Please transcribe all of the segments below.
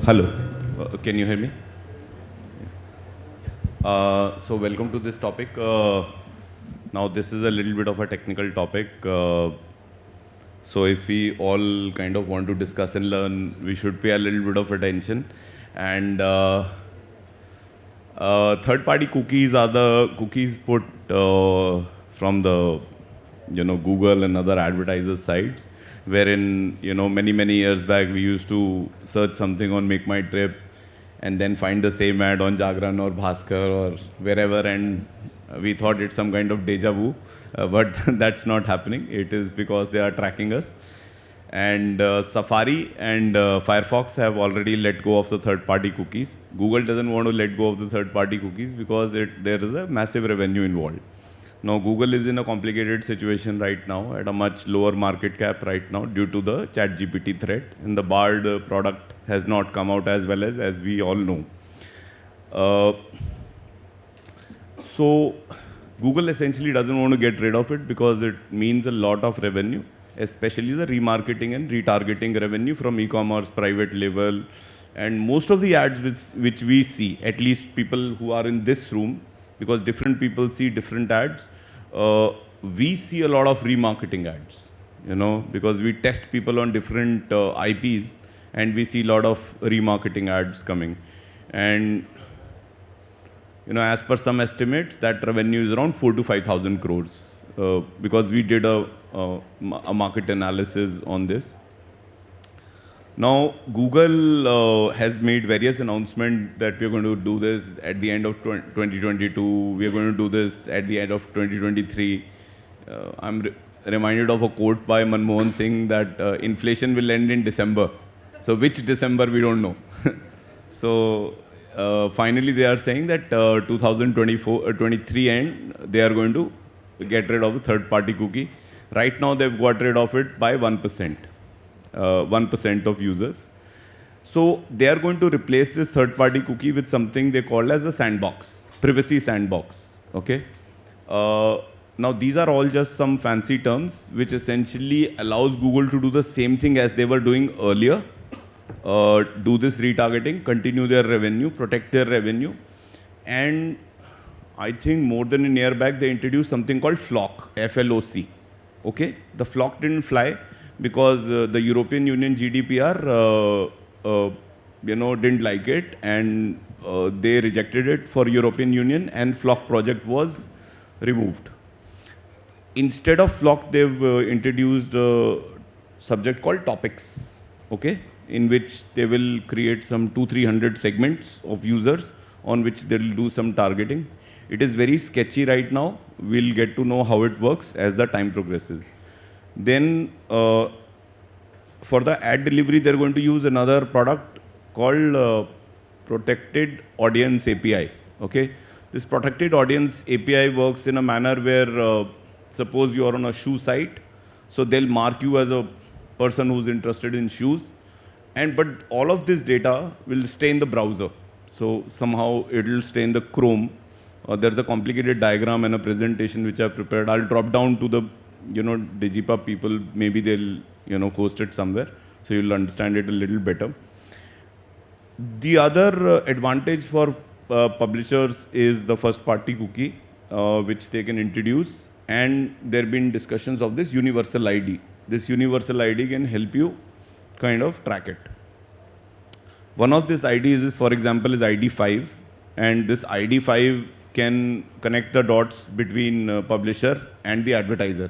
Hello, can you hear me? So welcome to this topic. Now this is a little bit of a technical topic. So if we all kind of want to discuss and learn, we should pay a little bit of attention. And third-party cookies are the cookies put from the Google and other advertiser sites, wherein many years back we used to search something on Make My Trip and then find the same ad on Jagran or Bhaskar or wherever, and we thought it's some kind of deja vu, but that's not happening. It is because they are tracking us. And Safari and Firefox have already let go of the third-party cookies. Google doesn't want to let go of the third-party cookies because there is a massive revenue involved. Now, Google is in a complicated situation right now at a much lower market cap right now due to the ChatGPT threat, and the Bard product has not come out as well as we all know. So Google essentially doesn't want to get rid of it because it means a lot of revenue, especially the remarketing and retargeting revenue from e-commerce, private label, and most of the ads which we see, at least people who are in this room, because different people see different ads, we see a lot of remarketing ads, because we test people on different IPs, and we see a lot of remarketing ads coming. And as per some estimates, that revenue is around 4 to 5,000 crores, because we did a market analysis on this. Now, Google has made various announcements that we are going to do this at the end of 2022. We are going to do this at the end of 2023. I'm reminded of a quote by Manmohan Singh that inflation will end in December. So which December, we don't know. So finally, they are saying that 2023 end, they are going to get rid of the third-party cookie. Right now, they've got rid of it by 1%. 1% of users. So they are going to replace this third-party cookie with something they call as a sandbox, privacy sandbox. Okay. Now these are all just some fancy terms which essentially allows Google to do the same thing as they were doing earlier. Do this retargeting, continue their revenue, protect their revenue, and I think more than a year back they introduced something called FLOC, F-L-O-C. Okay, the FLOC didn't fly because the European Union GDPR, didn't like it, and they rejected it for European Union, and FLOC project was removed. Instead of FLOC, they've introduced a subject called topics, okay, in which they will create some 200-300 segments of users on which they'll do some targeting. It is very sketchy right now. We'll get to know how it works as the time progresses. Then for the ad delivery, they're going to use another product called Protected Audience API. Okay, this Protected Audience API works in a manner where suppose you are on a shoe site, so they'll mark you as a person who's interested in shoes, but all of this data will stay in the browser. So somehow it'll stay in the Chrome. There's a complicated diagram and a presentation which I've prepared. I'll drop down to the Digipub people, maybe they'll host it somewhere, so you'll understand it a little better. The other advantage for publishers is the first-party cookie, which they can introduce, and there have been discussions of this universal ID. This universal ID can help you kind of track it. One of these IDs is, for example, is ID 5, and this ID 5 can connect the dots between publisher and the advertiser.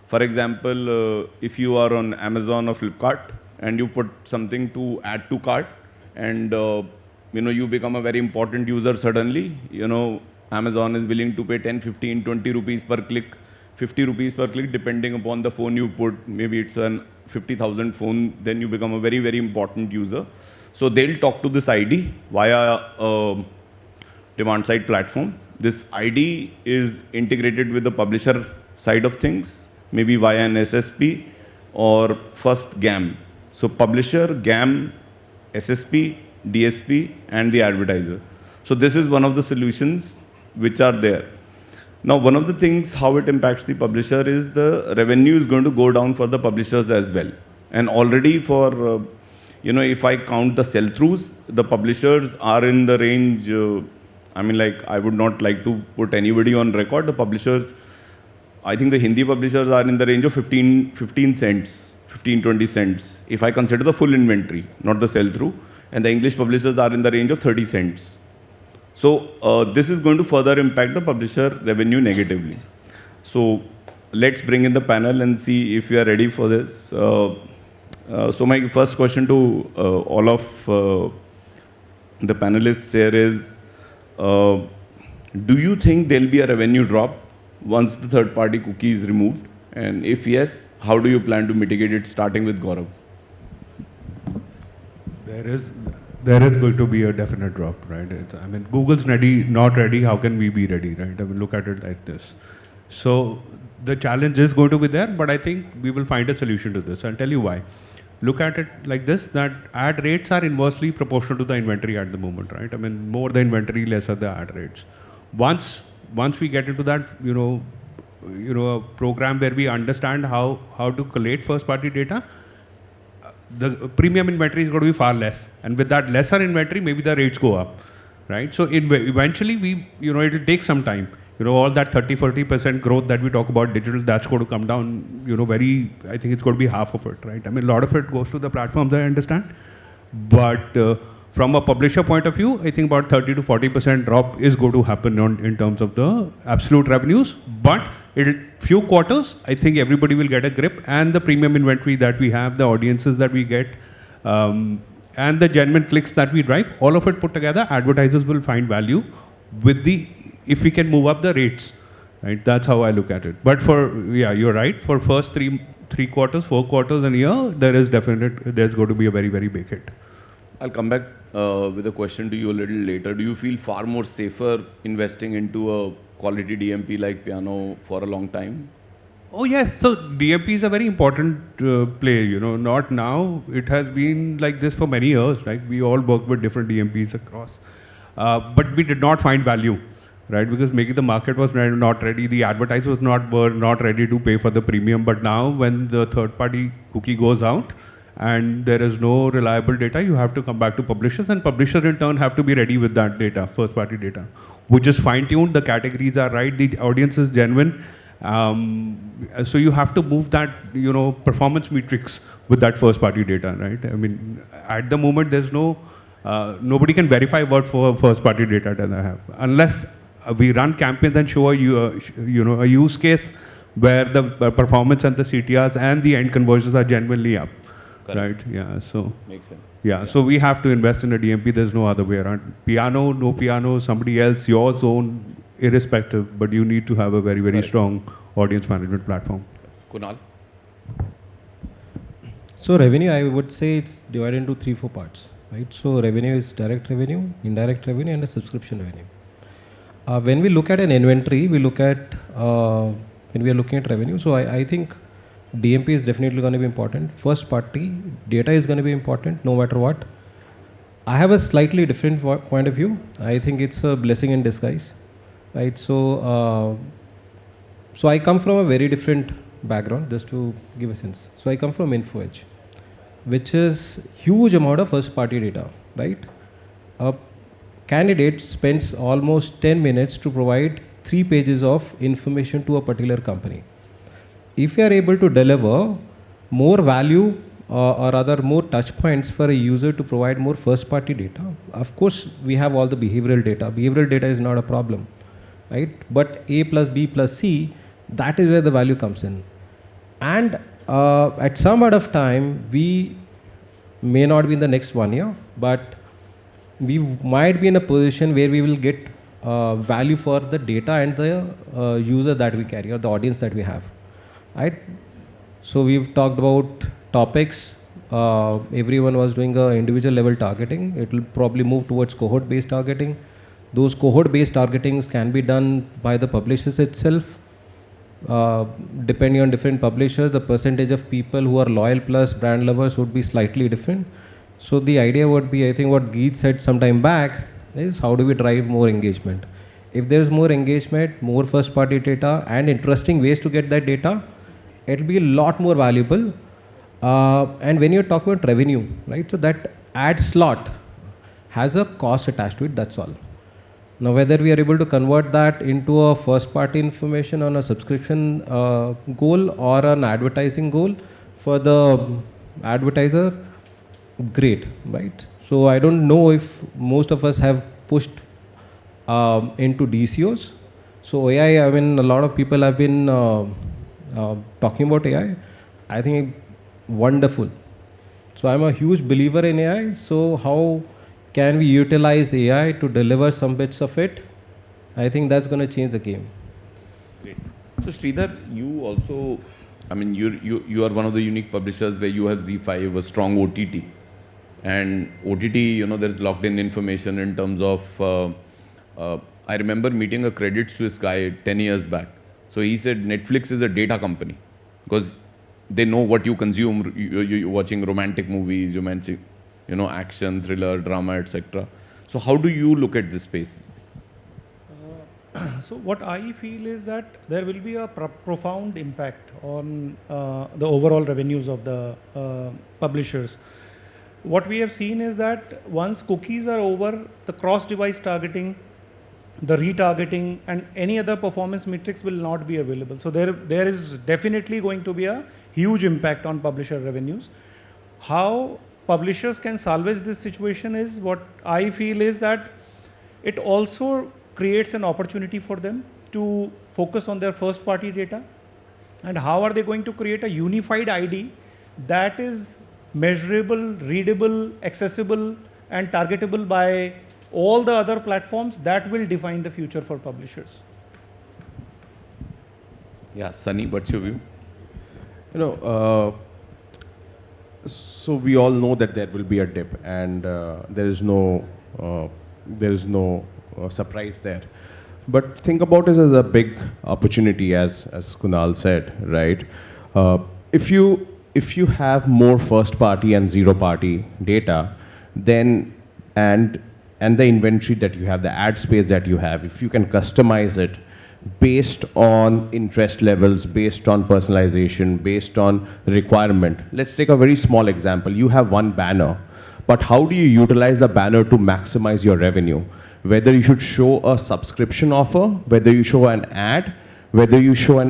For example, if you are on Amazon or Flipkart and you put something to add to cart, and you become a very important user suddenly, Amazon is willing to pay 10, 15, 20 rupees per click, 50 rupees per click, depending upon the phone you put. Maybe it's an 50,000 phone, then you become a very, very important user. So they'll talk to this ID via a demand-side platform. This ID is integrated with the publisher side of things, maybe via an SSP or first GAM. So publisher, GAM, SSP, DSP, and the advertiser. So this is one of the solutions which are there. Now, one of the things how it impacts the publisher is the revenue is going to go down for the publishers as well. And already for if I count the sell-throughs, the publishers are in the range, I would not like to put anybody on record. The publishers, I think the Hindi publishers are in the range of 15 cents, 15, 20 cents, if I consider the full inventory, not the sell-through. And the English publishers are in the range of 30 cents. So this is going to further impact the publisher revenue negatively. So let's bring in the panel and see if we are ready for this. So my first question to all of the panelists here is, do you think there will be a revenue drop once the third-party cookie is removed? And if yes, how do you plan to mitigate it, starting with Gaurav? There is going to be a definite drop, right? Google's not ready. How can we be ready, right? Look at it like this. So the challenge is going to be there, but I think we will find a solution to this. I'll tell you why. Look at it like this, that ad rates are inversely proportional to the inventory at the moment, right? More the inventory, lesser the ad rates. Once we get into that, a program where we understand how to collate first-party data, the premium inventory is going to be far less. And with that lesser inventory, maybe the rates go up, right? So eventually, it will take some time. All that 30-40% growth that we talk about digital, that's going to come down, I think it's going to be half of it, right? A lot of it goes to the platforms, I understand. But from a publisher point of view, I think about 30 to 40% drop is going to happen in terms of the absolute revenues. But few quarters, I think everybody will get a grip, and the premium inventory that we have, the audiences that we get, and the genuine clicks that we drive, all of it put together, advertisers will find value if we can move up the rates, right? That's how I look at it. But you're right. For first three quarters, 4 quarters and a year, there's going to be a very, very big hit. I'll come back with a question to you a little later. Do you feel far more safer investing into a quality DMP like Piano for a long time? Oh yes, so DMP is a very important play, not now. It has been like this for many years, right? We all work with different DMPs across. But we did not find value, right? Because maybe the market was not ready, the advertisers were not ready to pay for the premium. But now when the third-party cookie goes out and there is no reliable data, you have to come back to publishers, and publishers in turn have to be ready with that data, first-party data, which is fine-tuned, the categories are right, the audience is genuine. So you have to move that, performance metrics with that first-party data, right? At the moment, there's nobody can verify what first-party data that I have, unless we run campaigns and show a use case where the performance and the CTRs and the end conversions are genuinely up. Correct. Right? Yeah. So makes sense. Yeah. So we have to invest in a DMP. There's no other way around. Piano, no piano, somebody else, yours own, irrespective. But you need to have a very, very strong audience management platform. Kunal. So revenue, I would say it's divided into 3-4 parts, right? So revenue is direct revenue, indirect revenue, and a subscription revenue. When we look at an inventory, we look at when we are looking at revenue. So I think DMP is definitely going to be important. First party data is going to be important no matter what. I have a slightly different point of view. I think it's a blessing in disguise, right? So I come from a very different background, just to give a sense. So I come from InfoEdge, which is huge amount of first party data, right? A candidate spends almost 10 minutes to provide 3 pages of information to a particular company. If you are able to deliver more value or rather more touch points for a user to provide more first party data, of course we have all the behavioral data. Behavioral data is not a problem, right? But A plus B plus C, that is where the value comes in. And at some point of time, we may not be in the next 1 year, but we might be in a position where we will get value for the data and the user that we carry or the audience that we have. Right? So we've talked about topics. Everyone was doing a individual level targeting. It will probably move towards cohort based targeting. Those cohort based targetings can be done by the publishers itself. Depending on different publishers, the percentage of people who are loyal plus brand lovers would be slightly different. So the idea would be, I think what Geet said some time back, is how do we drive more engagement? If there is more engagement, more first party data and interesting ways to get that data, it will be a lot more valuable. And when you're talking about revenue, right? So that ad slot has a cost attached to it, that's all. Now, whether we are able to convert that into a first party information on a subscription goal or an advertising goal for the advertiser, great, right? So I don't know if most of us have pushed into DCOs. So AI, I mean, a lot of people have been talking about AI. I think wonderful. So I'm a huge believer in AI. So how can we utilize AI to deliver some bits of it? I think that's going to change the game. Great. So Shridhar, you also, I mean, you are one of the unique publishers where you have Z5, a strong OTT. And OTT, you know, there's locked in information in terms of, I remember meeting a Credit Suisse guy 10 years back. So he said Netflix is a data company because they know what you consume. You're watching romantic movies, you mentioned, you know, action, thriller, drama, etc. So how do you look at this space? So what I feel is that there will be a profound impact on the overall revenues of the publishers. What we have seen is that once cookies are over, the cross-device targeting, the retargeting and any other performance metrics will not be available. So there is definitely going to be a huge impact on publisher revenues. How publishers can salvage this situation is, what I feel is that it also creates an opportunity for them to focus on their first party data. And how are they going to create a unified ID that is measurable, readable, accessible and targetable by all the other platforms? That will define the future for publishers. Yeah, Sunny, what's your view? You know, so we all know that there will be a dip, and there is no surprise there. But think about it as a big opportunity, as Kunal said, right? If you have more first party and zero party data, then and the inventory that you have, the ad space that you have, if you can customize it based on interest levels, based on personalization, based on requirement. Let's take a very small example. You have one banner, but how do you utilize the banner to maximize your revenue? Whether you should show a subscription offer, whether you show an ad, whether you show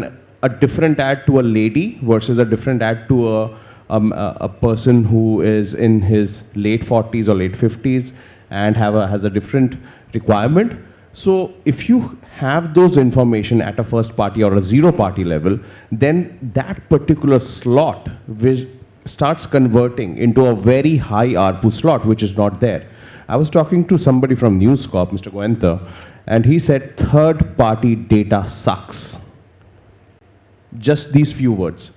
a different ad to a lady versus a different ad to a person who is in his late 40s or late 50s and has a different requirement. So if you have those information at a first party or a zero party level, then that particular slot which starts converting into a very high ARPU slot, which is not there. I was talking to somebody from News Corp, Mr. Goenka, and he said third party data sucks. Just these few words.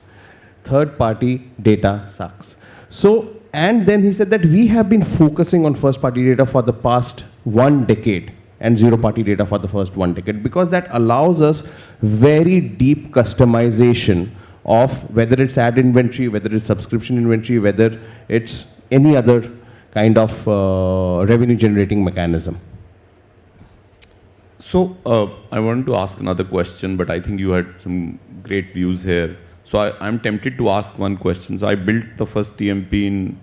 Third party data sucks. So, and then he said that we have been focusing on first party data for the past 1 decade and zero party data for the first 1 decade, because that allows us very deep customization of whether it's ad inventory, whether it's subscription inventory, whether it's any other kind of revenue generating mechanism. So I wanted to ask another question, but I think you had some great views here. So I'm tempted to ask one question. So I built the first TMP in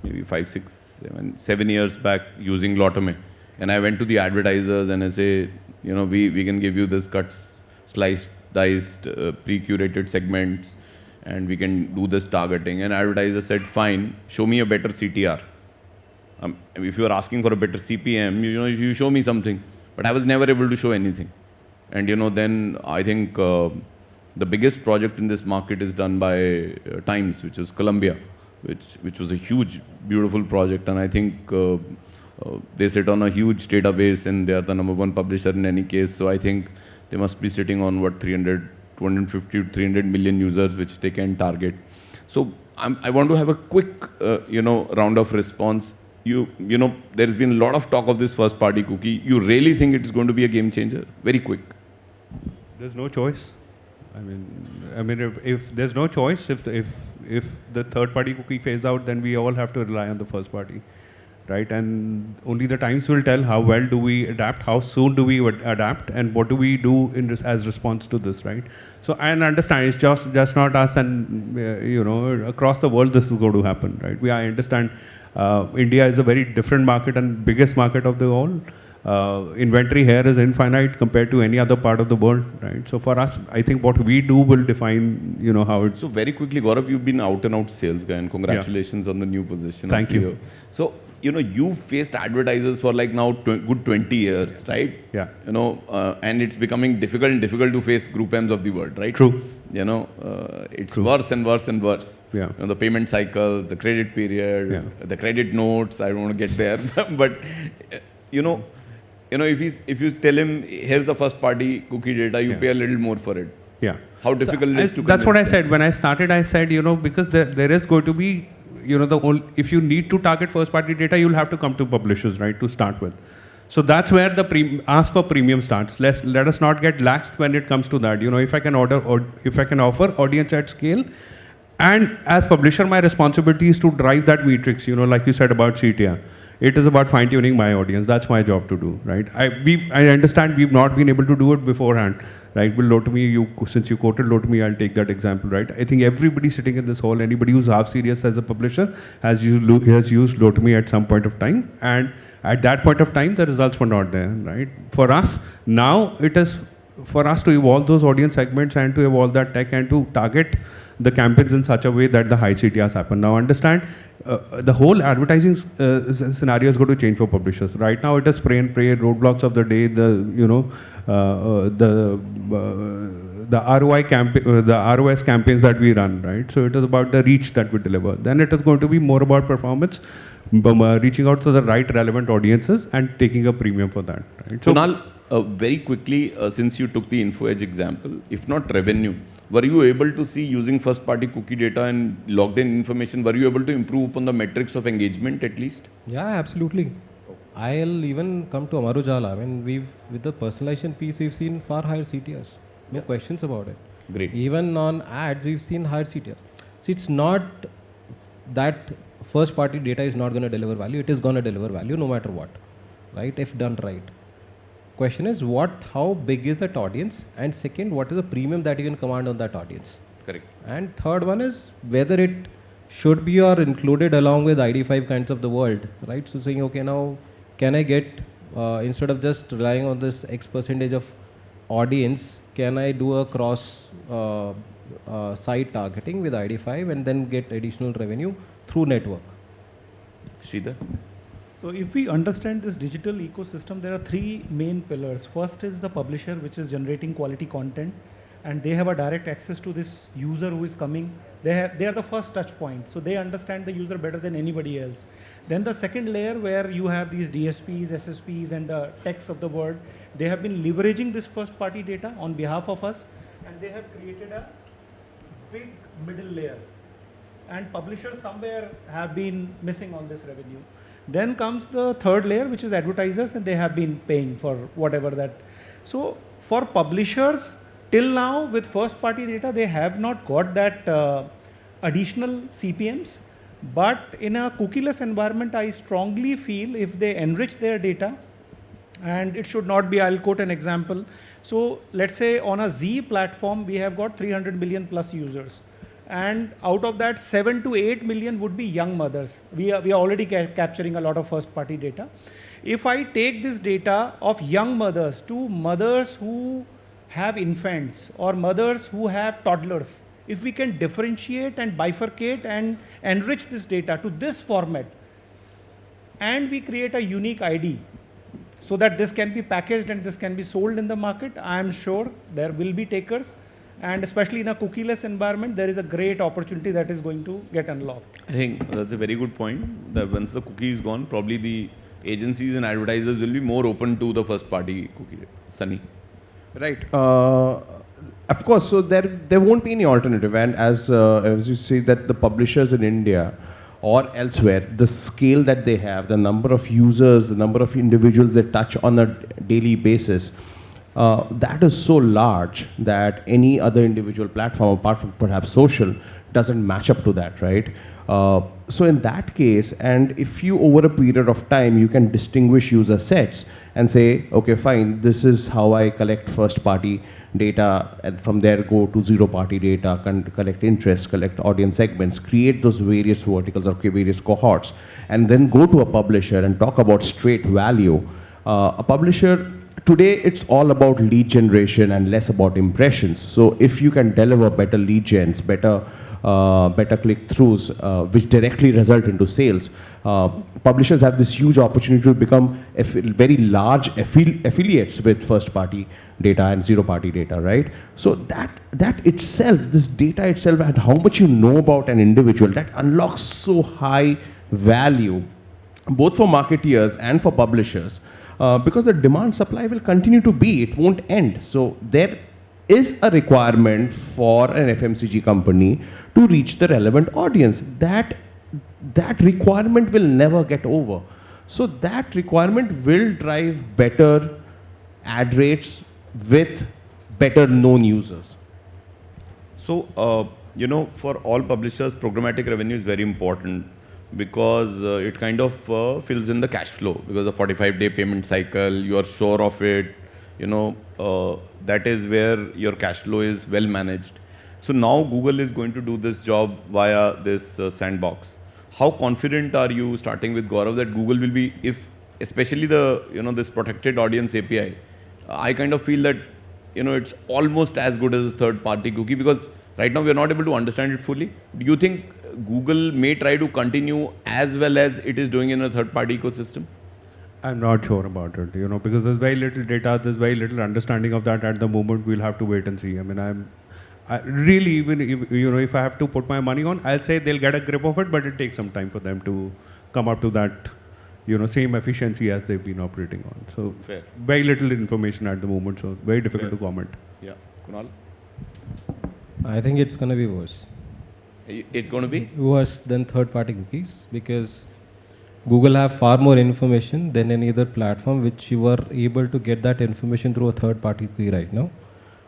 maybe 5, 6, 7 years back using Lotome. And I went to the advertisers and I say, you know, we can give you this cuts, sliced, diced, pre-curated segments, and we can do this targeting. And advertiser said, fine, show me a better CTR. If you are asking for a better CPM, you show me something. But I was never able to show anything. And then I think the biggest project in this market is done by Times, which is Columbia, which was a huge, beautiful project. And I think they sit on a huge database and they are the #1 publisher in any case. So I think they must be sitting on 250 to 300 million users, which they can target. So I want to have a quick, round of response. There's been a lot of talk of this first party cookie. You really think it's going to be a game changer? Very quick. There's no choice. I mean, if there's no choice, if the third party cookie phase out, then we all have to rely on the first party, right? And only the times will tell how well do we adapt, how soon do we adapt, and what do we do as response to this, right? So I understand it's just not us, and across the world this is going to happen, right? I understand India is a very different market and biggest market of the world. Inventory here is infinite compared to any other part of the world, right? So for us, I think what we do will define, how it's. So very quickly, Gaurav, you've been out and out sales guy, and congratulations on the new position. Thank you. So, you've faced advertisers for like now good 20 years, right? Yeah. And it's becoming difficult to face group M's of the world, right? True. It's worse and worse and worse. Yeah. The payment cycles, the credit period, the credit notes, I don't want to get there. But, if you tell him, here's the first party cookie data, you pay a little more for it. Yeah. How difficult it is to That's what I convince said. When I started, I said, because there is going to be, if you need to target first party data, you'll have to come to publishers, right, to start with. So that's where the ask for premium starts. Let us not get laxed when it comes to that. If I can if I can offer audience at scale, and as publisher, my responsibility is to drive that matrix, like you said about CTR. It is about fine-tuning my audience. That's my job to do, right? I understand we've not been able to do it beforehand, right? Well, since you quoted Lotami, I'll take that example, right? I think everybody sitting in this hall, anybody who's half serious as a publisher, has used Lotami at some point of time, and at that point of time, the results were not there, right? For us, now it is for us to evolve those audience segments and to evolve that tech and to target the campaigns in such a way that the high CTRs happen. Now understand, the whole advertising scenario is going to change for publishers. Right now it is spray and pray, roadblocks of the day, the ROI campaign, the ROS campaigns that we run, right? So it is about the reach that we deliver. Then it is going to be more about performance, reaching out to the right relevant audiences and taking a premium for that, right? So Kunal, very quickly, since you took the InfoEdge example, if not revenue, were you able to see using first party cookie data and logged in information, were you able to improve upon the metrics of engagement at least? Yeah, absolutely. I'll even come to Amar Ujala. I mean, with the personalization piece, we've seen far higher CTRs. No questions about it. Great. Even on ads, we've seen higher CTRs. See, it's not that first party data is not going to deliver value. It is going to deliver value no matter what, right? If done right. Question is how big is that audience, and second, what is the premium that you can command on that audience? Correct. And third one is whether it should be or included along with ID5 kinds of the world, right? So saying, okay, now can I get, instead of just relying on this X percentage of audience, can I do a cross site targeting with ID5 and then get additional revenue through network? Shridhar? So if we understand this digital ecosystem, there are three main pillars. First is the publisher, which is generating quality content, and they have a direct access to this user who is coming. They are the first touch point, so they understand the user better than anybody else. Then the second layer, where you have these DSPs, SSPs, and the techs of the world, they have been leveraging this first party data on behalf of us, and they have created a big middle layer. And publishers somewhere have been missing on this revenue. Then comes the third layer, which is advertisers, and they have been paying for whatever that. So for publishers, till now with first party data, they have not got that additional CPMs. But in a cookieless environment, I strongly feel if they enrich their data, and it should not be, I'll quote an example. So let's say on a Z platform, we have got 300 million plus users. And out of that, 7 to 8 million would be young mothers. We are already capturing a lot of first party data. If I take this data of young mothers to mothers who have infants or mothers who have toddlers, if we can differentiate and bifurcate and enrich this data to this format, and we create a unique ID so that this can be packaged and this can be sold in the market, I am sure there will be takers. And especially in a cookieless environment, there is a great opportunity that is going to get unlocked. I think that's a very good point, that once the cookie is gone, probably the agencies and advertisers will be more open to the first party cookie. Sunny? Right. Of course, so there won't be any alternative. And as you say, that the publishers in India or elsewhere, the scale that they have, the number of users, the number of individuals they touch on a daily basis, that is so large that any other individual platform, apart from perhaps social, doesn't match up to that, right? so in that case, and if you over a period of time, you can distinguish user sets and say, okay, fine, this is how I collect first party data, and from there go to zero party data, collect interest, collect audience segments, create those various verticals or various cohorts, and then go to a publisher and talk about straight value. A publisher, today it's all about lead generation and less about impressions. So if you can deliver better lead gens, better click-throughs, which directly result into sales, publishers have this huge opportunity to become very large affiliates with first-party data and zero-party data, right? So that itself, this data itself, and how much you know about an individual, that unlocks so high value, both for marketeers and for publishers, because the demand supply will continue to be, it won't end. So there is a requirement for an FMCG company to reach the relevant audience. That requirement will never get over. So that requirement will drive better ad rates with better known users. So, for all publishers, programmatic revenue is very important because it kind of fills in the cash flow, because the 45-day payment cycle, you are sure of it, that is where your cash flow is well managed. So now Google is going to do this job via this Sandbox. How confident are you, starting with Gaurav, that Google will be, if especially the, this protected audience API, I kind of feel that, it's almost as good as a third-party cookie, because right now we are not able to understand it fully. Do you think Google may try to continue as well as it is doing in a third-party ecosystem? I'm not sure about it, because there's very little data, there's very little understanding of that at the moment. We'll have to wait and see. I mean, I really, even if I have to put my money on, I'll say they'll get a grip of it, but it takes some time for them to come up to that, same efficiency as they've been operating on. So fair. Very little information at the moment, so very difficult to comment. Yeah, Kunal? I think it's going to be worse. It's going to be? Worse than third-party cookies, because Google have far more information than any other platform, which you are able to get that information through a third-party cookie right now.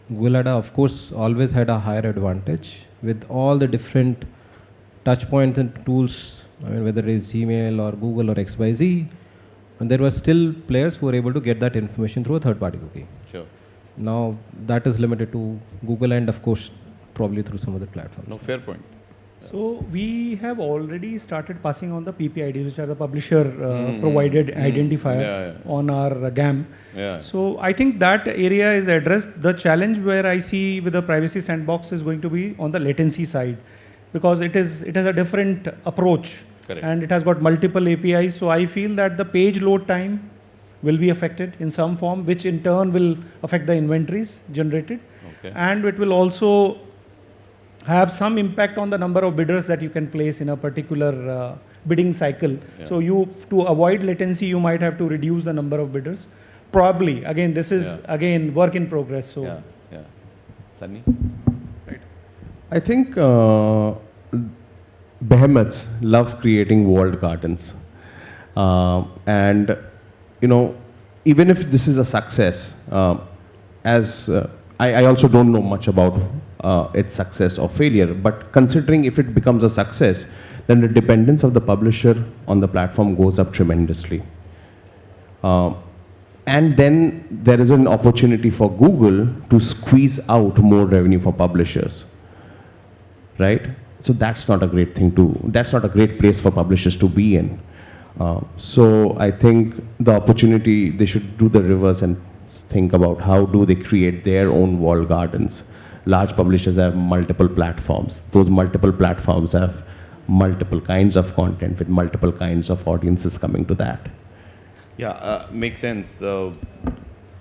Google had, of course, always had a higher advantage with all the different touch points and tools, whether it is Gmail or Google or XYZ, and there were still players who were able to get that information through a third-party cookie. Sure. Now that is limited to Google and, of course, probably through some other platforms. No, fair point. So we have already started passing on the PPIDs, which are the publisher provided identifiers on our GAM. Yeah. So I think that area is addressed. The challenge where I see with the privacy sandbox is going to be on the latency side, because it has a different approach. Correct. And it has got multiple APIs. So I feel that the page load time will be affected in some form, which in turn will affect the inventories generated. Okay. And it will also have some impact on the number of bidders that you can place in a particular bidding cycle. Yeah. So to avoid latency, you might have to reduce the number of bidders. Probably, again, this is again work in progress. So Yeah. Sunny? Right. I think behemoths love creating walled gardens. And, even if this is a success, I also don't know much about its success or failure, but considering if it becomes a success, then the dependence of the publisher on the platform goes up tremendously. And then there is an opportunity for Google to squeeze out more revenue for publishers, right? So that's not a great that's not a great place for publishers to be in. So I think the opportunity, they should do the reverse and think about how do they create their own walled gardens. Large publishers have multiple platforms. Those multiple platforms have multiple kinds of content with multiple kinds of audiences coming to that. Yeah, makes sense. I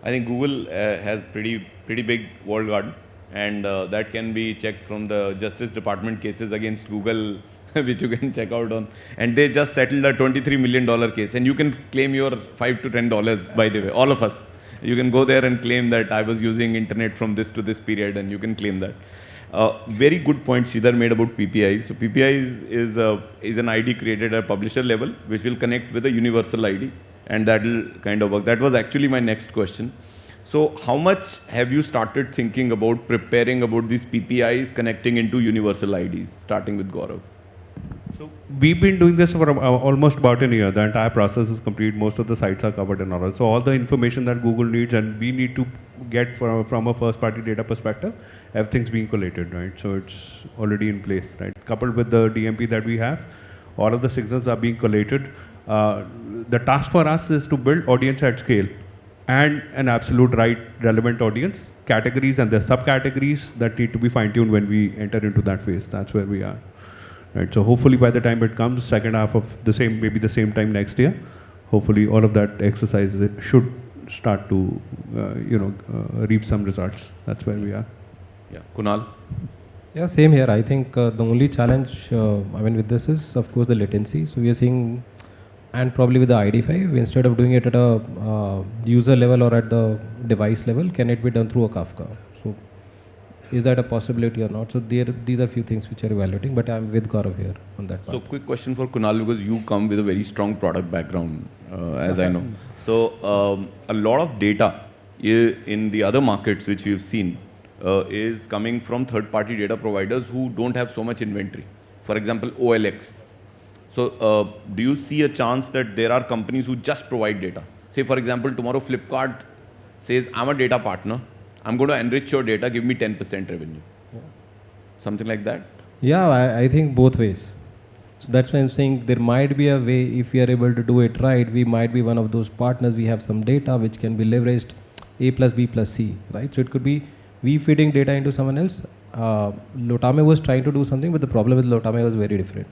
think Google has pretty big walled garden, and that can be checked from the Justice Department cases against Google, which you can check out on. And they just settled a $23 million case, and you can claim your $5 to $10, by the way, all of us. You can go there and claim that I was using internet from this to this period, and you can claim that. Very good point Shridhar made about PPIs. So PPI is an ID created at publisher level, which will connect with a universal ID, and that will kind of work. That was actually my next question. So how much have you started thinking about preparing about these PPIs connecting into universal IDs, starting with Gaurav? So we've been doing this for almost about a year. The entire process is complete. Most of the sites are covered in Arora. So all the information that Google needs and we need to get from a first-party data perspective, everything's being collated, right? So it's already in place, right? Coupled with the DMP that we have, all of the signals are being collated. The task for us is to build audience at scale and an absolute right relevant audience, categories and their subcategories that need to be fine-tuned when we enter into that phase. That's where we are. Right, so hopefully by the time it comes, second half of the same, maybe the same time next year, hopefully all of that exercise should start to, reap some results. That's where we are. Yeah, Kunal. Yeah, same here. I think the only challenge, with this is, of course, the latency. So we are seeing, and probably with the ID5, instead of doing it at a user level or at the device level, can it be done through a Kafka? So is that a possibility or not? So these are few things which are evaluating, but I'm with Gaurav here on that part. So quick question for Kunal, because you come with a very strong product background, as I know. So a lot of data in the other markets which we've seen is coming from third-party data providers who don't have so much inventory. For example, OLX. So do you see a chance that there are companies who just provide data? Say, for example, tomorrow Flipkart says, I'm a data partner. I'm going to enrich your data, give me 10% revenue. Yeah. Something like that? Yeah, I think both ways. So that's why I'm saying there might be a way, if we are able to do it right, we might be one of those partners. We have some data which can be leveraged, A plus B plus C, right? So it could be we feeding data into someone else. Lotame was trying to do something, but the problem with Lotame was very different.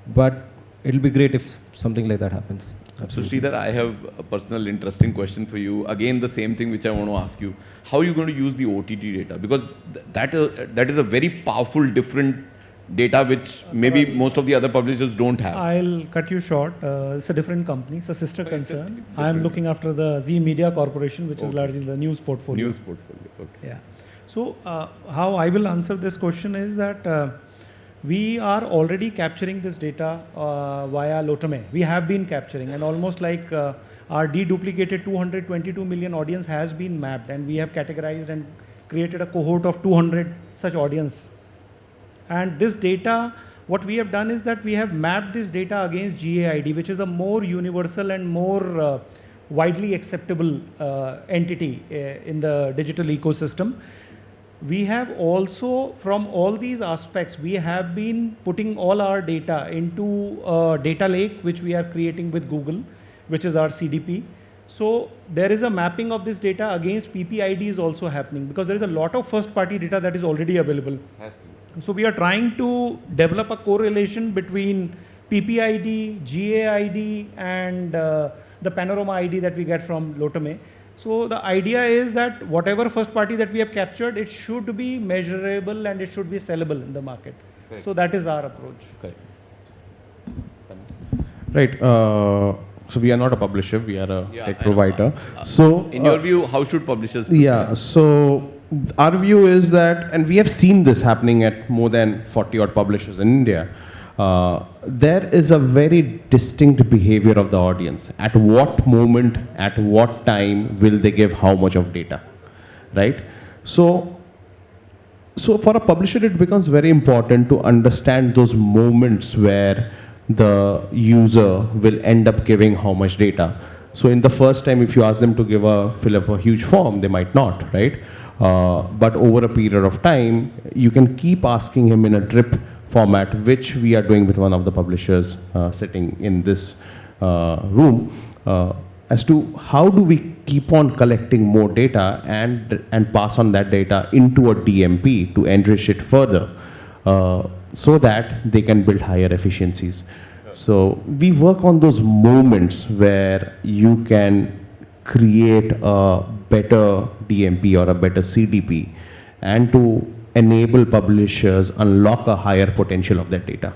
But it'll be great if something like that happens. Absolutely. So Shridhar, I have a personal interesting question for you. Again, the same thing which I want to ask you. How are you going to use the OTT data? Because that is a very powerful, different data which maybe most of the other publishers don't have. I'll cut you short. It's a different company. It's a sister concern. I'm looking after the Z Media Corporation, which is largely the news portfolio. News portfolio, okay. Yeah. So how I will answer this question is that we are already capturing this data via Lotame. We have been capturing, and almost like our deduplicated 222 million audience has been mapped, and we have categorized and created a cohort of 200 such audience. And this data, what we have done is that we have mapped this data against GAID, which is a more universal and more widely acceptable entity in the digital ecosystem. We have also, from all these aspects, we have been putting all our data into a data lake, which we are creating with Google, which is our CDP. So there is a mapping of this data against PPID is also happening, because there is a lot of first-party data that is already available. So we are trying to develop a correlation between PPID, GAID, and the Panorama ID that we get from Lotame. So the idea is that whatever first party that we have captured, it should be measurable and it should be sellable in the market. Correct. So that is our approach. Correct. Right. So we are not a publisher, we are a tech provider. So in your view, how should publishers prepare? Yeah, so our view is that, and we have seen this happening at more than 40 odd publishers in India, there is a very distinct behavior of the audience. At what moment, at what time will they give how much of data, right? So for a publisher, it becomes very important to understand those moments where the user will end up giving how much data. So in the first time, if you ask them to fill up a huge form, they might not, right? But over a period of time, you can keep asking him in a drip format, which we are doing with one of the publishers sitting in this room, as to how do we keep on collecting more data and pass on that data into a DMP to enrich it further, so that they can build higher efficiencies. So we work on those moments where you can create a better DMP or a better CDP, and to enable publishers unlock a higher potential of that data.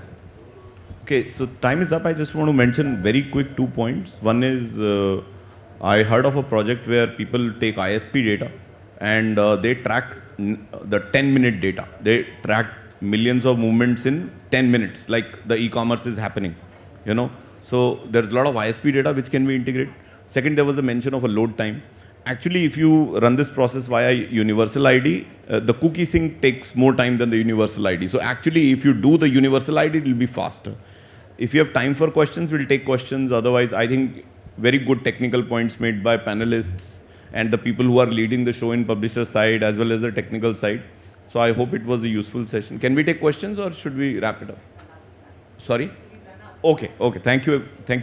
Okay, so time is up. I just want to mention very quick 2 points. One is I heard of a project where people take ISP data and they track the 10-minute data. They track millions of movements in 10 minutes, like the e-commerce is happening, you know. So there's a lot of ISP data which can be integrated. Second, there was a mention of a load time. Actually, if you run this process via universal ID, the cookie sync takes more time than the universal ID. So actually, if you do the universal ID, it will be faster. If you have time for questions, we'll take questions. Otherwise, I think very good technical points made by panelists and the people who are leading the show in publisher side as well as the technical side. So I hope it was a useful session. Can we take questions or should we wrap it up? Sorry? Okay, okay. Thank you. Thank you.